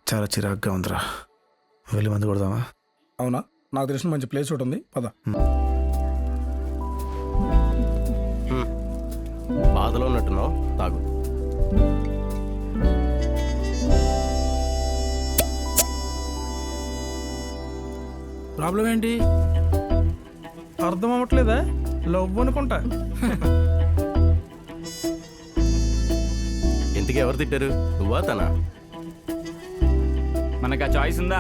చాలా చిరాగ్గా ఉందిరా. వెళ్ళి మందు కొడదామా? అవునా, నాకు తెలిసిన మంచి ప్లేస్ ఒకటి ఉంది, పద. బాధలో ఉన్నట్టున్నావు, తాగు. ప్రాబ్లం ఏంటి అర్థం అవ్వట్లేదా? లవ్ అనుకుంటా. ఇంతకీ ఎవరు తిట్టారు, నువ్వా తనా? మనకు ఆ చాయిస్ ఉందా?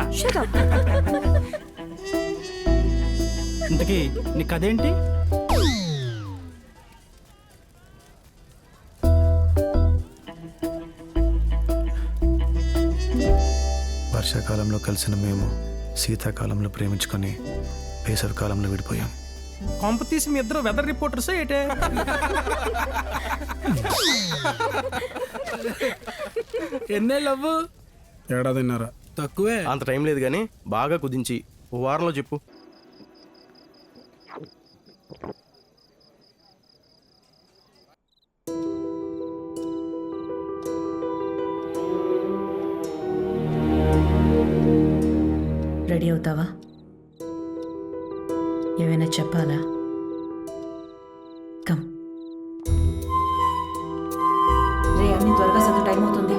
ఇంతకీ నీ కథేంటి? వర్షాకాలంలో కలిసిన మేము శీతాకాలంలో ప్రేమించుకొని వేసవి కాలంలో విడిపోయాం. కొంప తీసి మీ ఇద్దరు వెదర్ రిపోర్టర్స్ ఏటే? ఎన్నే లవ్? ఏడాదిన్నారా? తక్కువే. అంత టైం లేదు కానీ బాగా కుదించి ఓ వారంలో చెప్పు. రెడీ అవుతావా? ఏమైనా చెప్పాలా? కమ్ రే, అన్ని త్వరగా సదు, టైం అవుతుంది.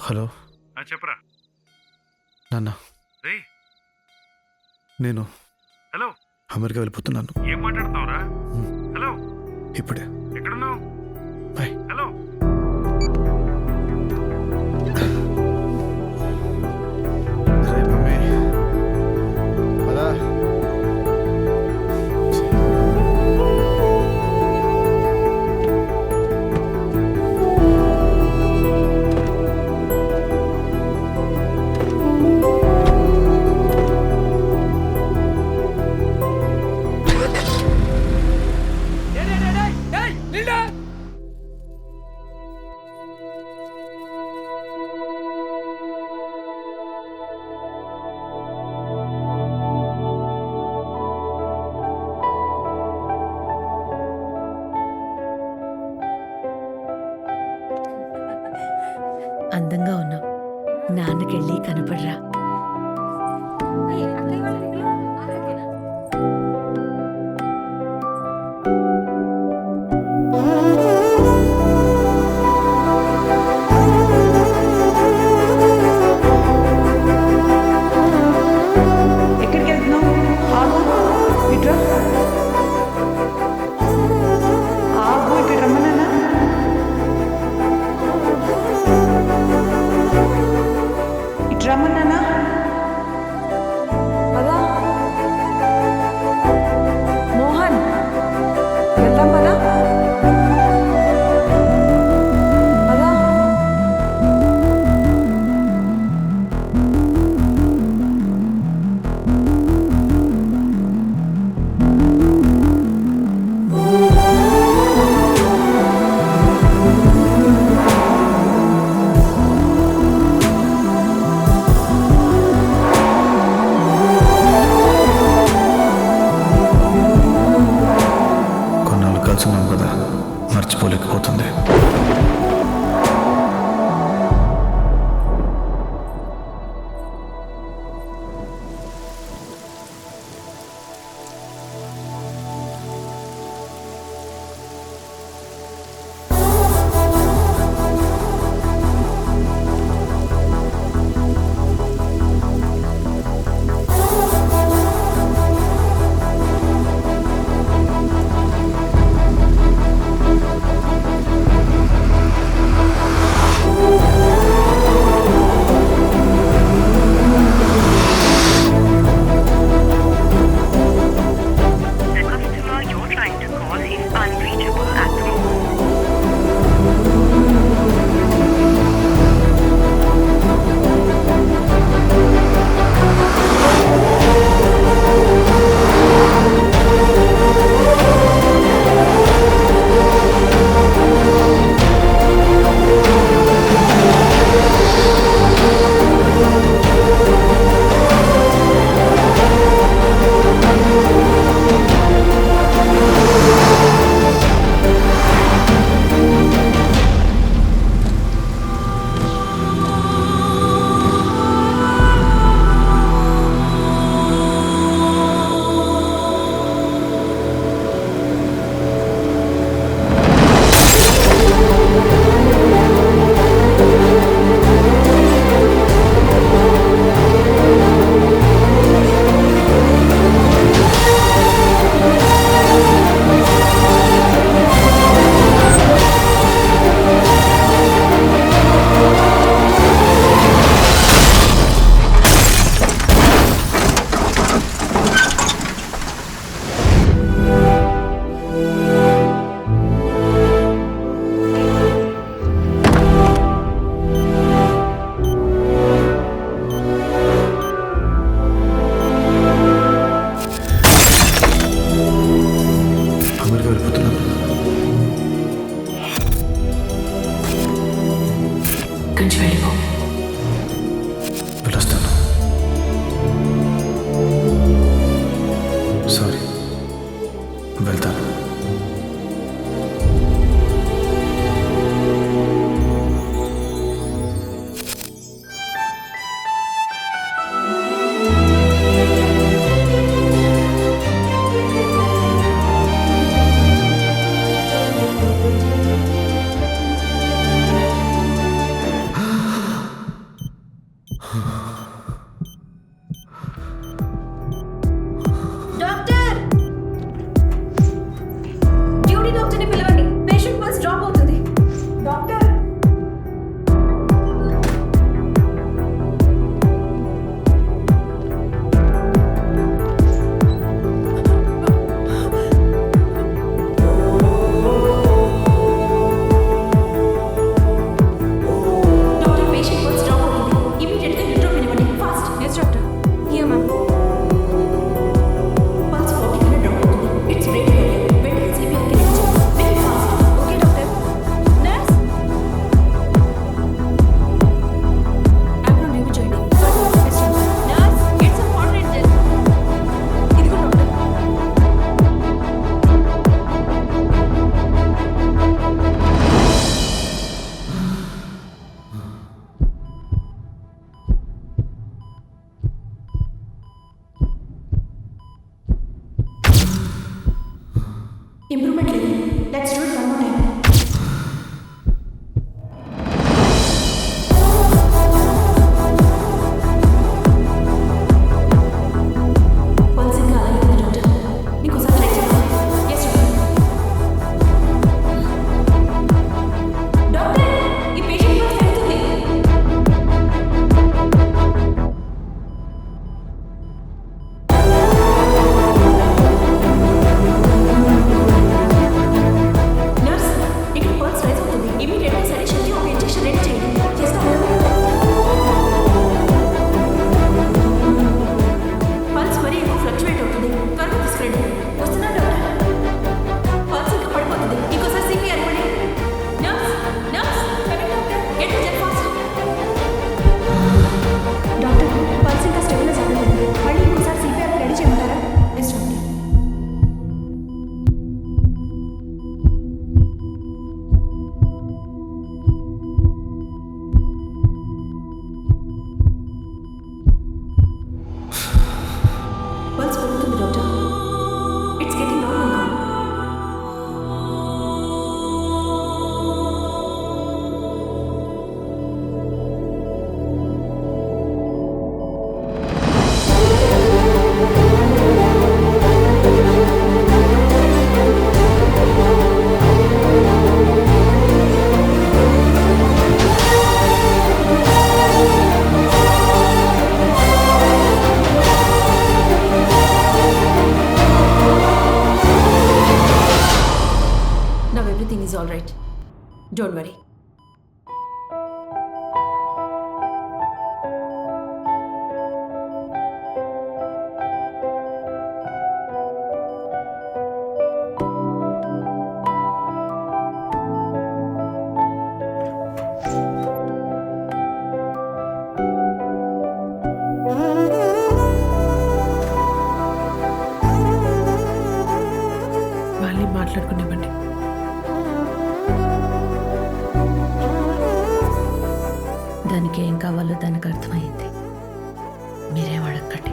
హలో చెప్పరా నాన్న, రే. నేను హలో, అమెరికా వెళ్ళిపోతున్నాను. ఏం మాట్లాడుతున్నావురా? హలో, ఇప్పుడే. ఎక్కడున్నావు? బాయ్. హలో. రే మమ్మీ, పదా. అందంగా ఉన్నావు. నాన్నకెళ్ళి కనపడరా. ఎక్కడికి వెళ్తున్నావు? ఇట్రా. ఇక్కడ రమ్మన్నా. రమ్మన్నానా? పదా మోహన్, వెళ్దాం పదా. పదా. కొన్నాళ్ళు కలిసి ఉన్నాం కదా, మర్చిపోలేకపోతుంది. Everything is all right. Don't worry. వాళ్ళని మాట్లాడుకునేవ్వండి. దానికి ఏం కావాలో దానికి అర్థమైంది. మీరేం అడగండి.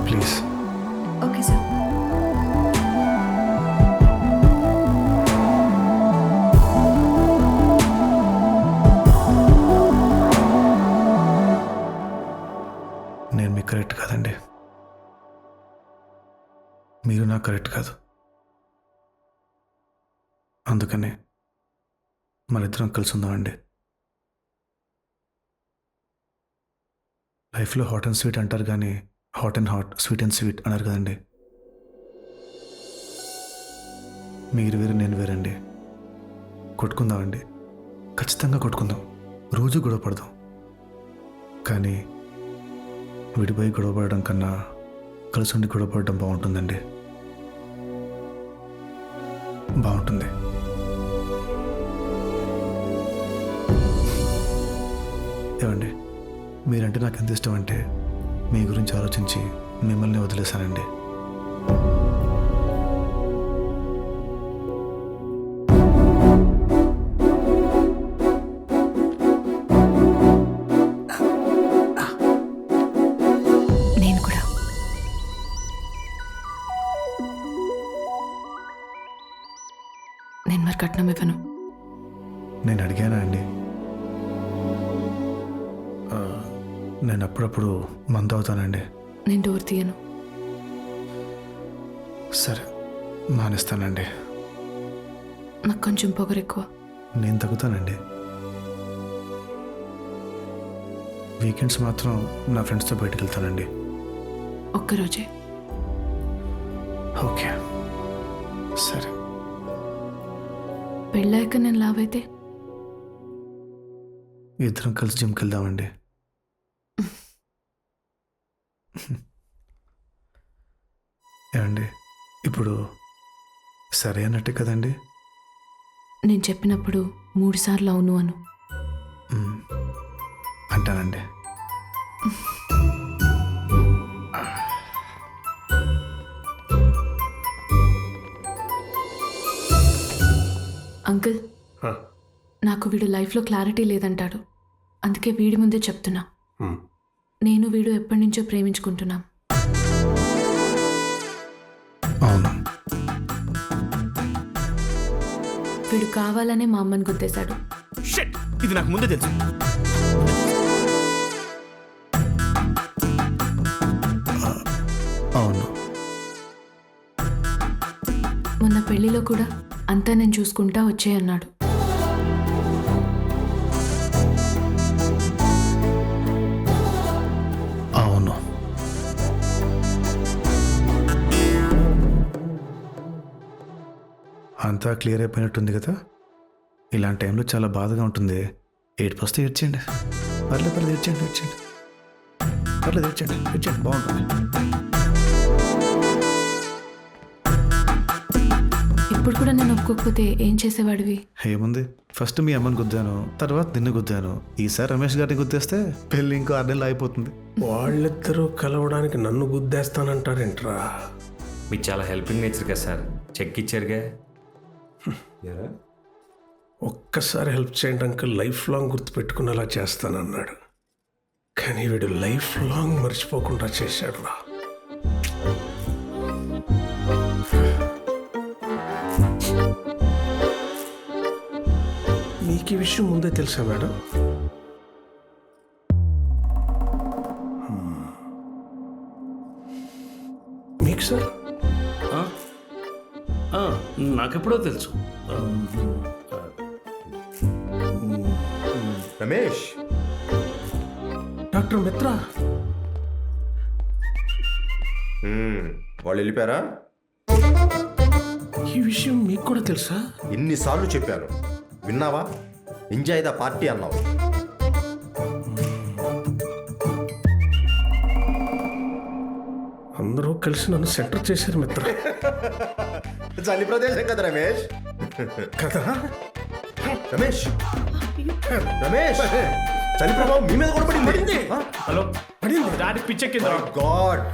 ప్లీజ్. Okay sir. నేను మీకు కరెక్ట్ కాదండి. మీరు నాకు కరెక్ట్ కాదు. అందుకని మన ఇద్దరం కలిసి ఉందామండి. లైఫ్లో హాట్ అండ్ స్వీట్ అంటారు కానీ hot and hot, sweet and sweet అన్నారు కదండి. మీరు వేరు, నేను వేరండి. కొట్టుకుందామండి, ఖచ్చితంగా కొట్టుకుందాం. రోజు గొడవ పడదాం. కానీ విడిపోయి గొడవ పడడం కన్నా కలిసి ఉండి గొడవ పడడం బాగుంటుందండి. బాగుంటుంది. ఏమండి, మీరంటే నాకు ఎంత ఇష్టం అంటే మీ గురించి ఆలోచించి మిమ్మల్ని వదిలేశానండి. నేను కూడా. నేను మరి కట్నం ఇవ్వను. నేను అడిగానా అండి? నేను అప్పుడప్పుడు మందు అవుతానండి. నేను డోర్ తీయను. సరే, మానేస్తానండి. నాకు కొంచెం పొగరు ఎక్కువ. నేను తగ్గుతానండి. వీకెండ్స్ మాత్రం నా ఫ్రెండ్స్తో బయటకు వెళ్తానండి. ఒక్కరోజే. ఓకే, సరే. పెళ్ళాక నేను లావైతే ఇద్దరం కలిసి జిమ్కి వెళ్దామండి. ఏమండి, ఇప్పుడు సరే అన్నట్టే కదండి? నేను చెప్పినప్పుడు 3 సార్లు అవును అను. అంటానండి. అంకుల్, నాకు వీడు లైఫ్లో క్లారిటీ లేదంటాడు. అందుకే వీడి ముందే చెప్తున్నా. నేను వీడు ఎప్పటి నుంచో ప్రేమించుకుంటున్నాం. అవును. వీడు కావాలనే మా అమ్మని గుద్దేశాడు. ఇది నాకు ముందే తెలుసు. అవును. మొన్న పెళ్లిలో కూడా అంతా నేను చూసుకుంటా వచ్చేయన్నాడు. అవును. అంతా క్లియర్ అయిపోయినట్టుంది కదా. ఇలాంటి టైంలో చాలా బాధగా ఉంటుంది. ఏడుపు వస్తే ఏడ్చండి. పర్లేదు, ఏడ్చండి. పర్లేదు, ఏడ్చండి. బాగుంటుంది. ఇప్పుడు కూడా నేను ఒప్పుకోకపోతే ఏం చేసేవాడివి? ఏముంది, ఫస్ట్ మీ అమ్మని గుద్దాను, తర్వాత నిన్ను గుద్దాను. ఈసారి రమేష్ గారిని గుద్దేస్తే పెళ్ళి ఇంకో 6 నెలలు అయిపోతుంది. వాళ్ళిద్దరూ కలవడానికి నన్ను గుద్దేస్తానంటారేంట్రా? మీకు చాలా హెల్పింగ్ నేచర్ కదా సార్. చెక్ ఇచ్చారుగా. ఒక్కసారి హెల్ప్ చేయండి అంకుల్, లైఫ్ లాంగ్ గుర్తుపెట్టుకునేలా చేస్తానన్నాడు. కానీ వీడు లైఫ్ లాంగ్ మర్చిపోకుండా చేశాడు రా. విషయం ముందే తెలుసా మేడం? మీకు సార్? నాకెప్పుడో తెలుసు. రమేష్, డాక్టర్ మిత్ర. వాళ్ళు వెళ్ళిపోయారా? ఈ విషయం మీకు కూడా తెలుసా? ఎన్నిసార్లు చెప్పాను, విన్నావా? ఎంజాయ్ ద పార్టీ అన్నావు. అందరూ కలిసి నన్ను సెంటర్ చేశారు మిత్ర. చలి ప్రదేశం కదా రమేష్. కదా? రమేష్, రమేష్, చలి ప్రభావం మీ మీద కూడా పడింది. Hello, daddy పిచ్చెక్కిందా? గాడ్